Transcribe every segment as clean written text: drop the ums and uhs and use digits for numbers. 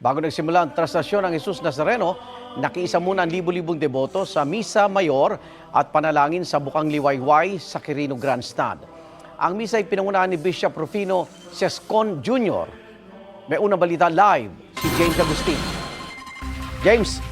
Bago nagsimula ang trastasyon ng Jesus Nazareno, nakiisa muna ang libu-libong deboto sa Misa Mayor at panalangin sa Bukang Liwayway sa Quirino Grandstand. Ang misa ay pinangunahan ni Bishop Rufino Sescon Jr. May unang balita live si James Agustin. James.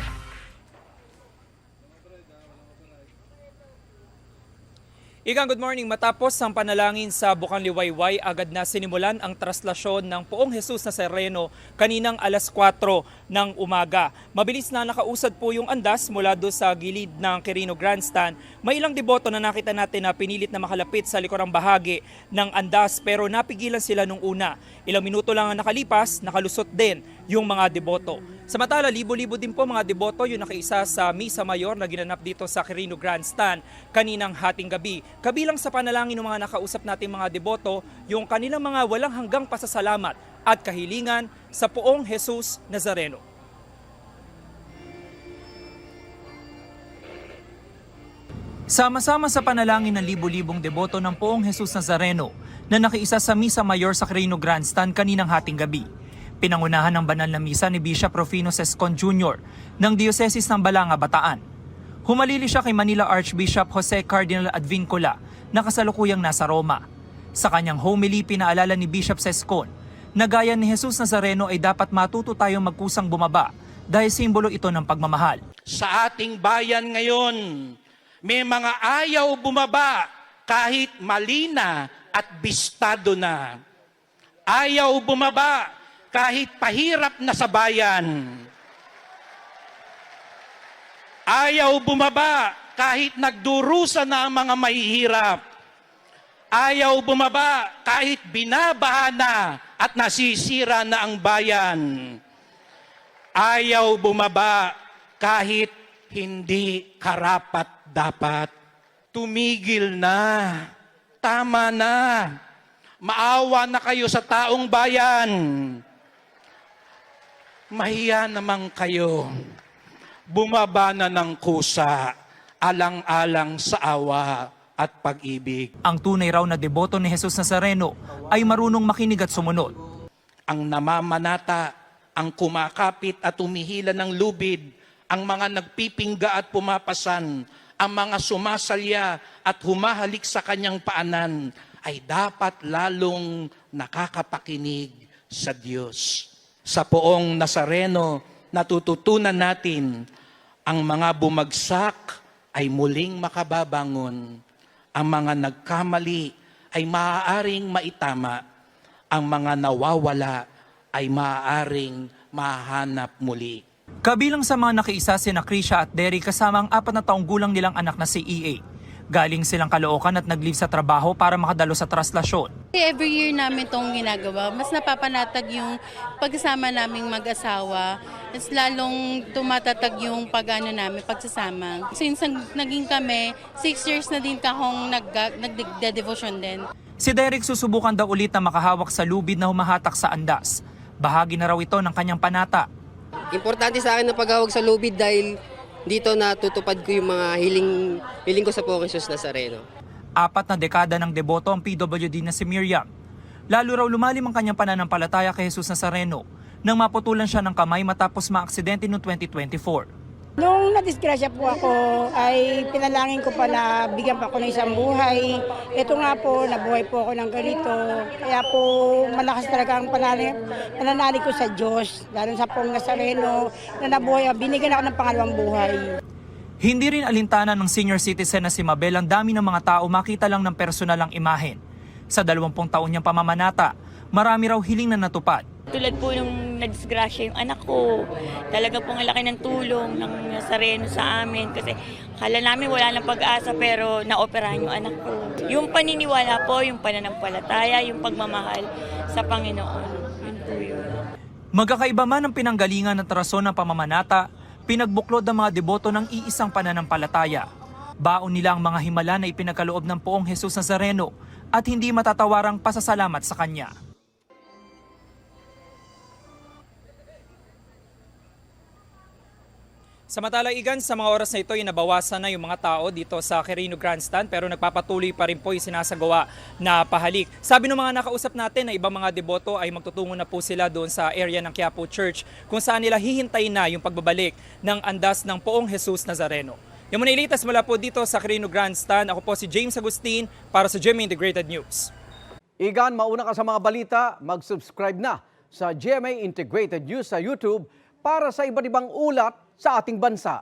Good morning. Matapos ang panalangin sa Bukang Liwayway, agad na sinimulan ang traslasyon ng Poong Jesus Nazareno kaninang alas 4 ng umaga. Mabilis na nakausad po yung andas mula do sa gilid ng Quirino Grandstand. May ilang deboto na nakita natin na pinilit na makalapit sa likurang bahagi ng andas pero napigilan sila nung una. Ilang minuto lang ang nakalipas, nakalusot din yung mga deboto. Samantala, libo-libo din po mga deboto yung nakiisa sa Misa Mayor na ginanap dito sa Quirino Grandstand kaninang hating gabi. Kabilang sa panalangin ng mga nakausap nating mga deboto, yung kanilang mga walang hanggang pasasalamat at kahilingan sa Poong Jesus Nazareno. Sama-sama sa panalangin ng libo-libong deboto ng Poong Jesus Nazareno na nakiisa sa Misa Mayor sa Quirino Grandstand kaninang hating gabi. Pinangunahan ng banal na misa ni Bishop Rufino Sescon Jr. ng Diocese ng Balanga, Bataan. Humalili siya kay Manila Archbishop Jose Cardinal Advincula na kasalukuyang nasa Roma. Sa kanyang homily, pinaalala ni Bishop Sescon na gaya ni Jesus Nazareno ay dapat matuto tayong magkusang bumaba dahil simbolo ito ng pagmamahal. Sa ating bayan ngayon, may mga ayaw bumaba kahit mali na at bistado na. Ayaw bumaba kahit pahirap na sa bayan. Ayaw bumaba kahit nagdurusa na ang mga mahihirap. Ayaw bumaba kahit binabaha na at nasisira na ang bayan. Ayaw bumaba kahit hindi karapat-dapat. Tumigil na. Tama na. Maawa na kayo sa taong bayan. Mahiya naman kayo. Bumaba na ng kusa, alang-alang sa awa at pag-ibig. Ang tunay raw na deboto ni Jesus Nazareno ay marunong makinig at sumunod. Ang namamanata, ang kumakapit at umihila ng lubid, ang mga nagpipingga at pumapasan, ang mga sumasalya at humahalik sa kanyang paanan, ay dapat lalong nakakapakinig sa Diyos. Sa Poong Nazareno, natututunan natin ang mga bumagsak ay muling makababangon. Ang mga nagkamali ay maaaring maitama. Ang mga nawawala ay maaaring mahanap muli. Kabilang sa mga nakiisa sina Krisha at Derry kasama ang 4 na taong gulang nilang anak na si EA. Galing silang Caloocan at nag-leave sa trabaho para makadalo sa traslasyon. Every year namin itong ginagawa. Mas napapanatag yung pagsasama naming mag-asawa. Mas lalong tumatatag yung pagsasama. Since naging kami, 6 years na din akong nagde-devotion din. Si Derek susubukan daw ulit na makahawak sa lubid na humahatak sa andas. Bahagi na raw ito ng kanyang panata. Importante sa akin na paghawak sa lubid dahil dito natutupad ko yung mga hiling ko sa Poong Jesus Nazareno. 4 na dekada ng deboto ang PWD na si Miriam. Lalo raw lumalim ang kanyang pananampalataya kay Jesus Nazareno nang maputulan siya ng kamay matapos maaksidente noong 2024. Nung nadisgrasya po ako, ay pinalangin ko pa na bigyan pa ako ng isang buhay. Ito nga po, nabuhay po ako ng ganito. Kaya po, malakas talaga ang pananalig ko sa Diyos, lalo sa Poong Nazareno, na nabuhay, binigyan ako ng pangalawang buhay. Hindi rin alintana ng senior citizen na si Mabel ang dami ng mga tao makita lang ng personal ang imahen. Sa 20 taon niyang pamamanata, marami raw hiling na natupad. Tulad po nung nadisgrasya yung anak ko, talaga pong laki ng tulong ng Nazareno sa amin kasi akala namin wala ng pag-asa pero naoperahan yung anak ko. Yung paniniwala po, yung pananampalataya, yung pagmamahal sa Panginoon. Yun po yun. Magkakaiba man ang pinanggalingan at rason ng pamamanata, pinagbuklod ng mga deboto ng iisang pananampalataya. Baon nila ang mga himala na ipinagkaloob ng Poong Jesus Nazareno at hindi matatawarang pasasalamat sa Kanya. Samantala, Igan, sa mga oras na ito ay nabawasan na yung mga tao dito sa Quirino Grandstand pero nagpapatuloy pa rin po yung sinasagawa na pahalik. Sabi ng mga nakausap natin na ibang mga deboto ay magtutungo na po sila doon sa area ng Quiapo Church kung saan nila hihintayin na yung pagbabalik ng andas ng Poong Jesus Nazareno. Yung muna ilitas mula po dito sa Quirino Grandstand. Ako po si James Agustin para sa GMA Integrated News. Igan, mauna ka sa mga balita, mag-subscribe na sa GMA Integrated News sa YouTube para sa iba't ibang ulat sa ating bansa.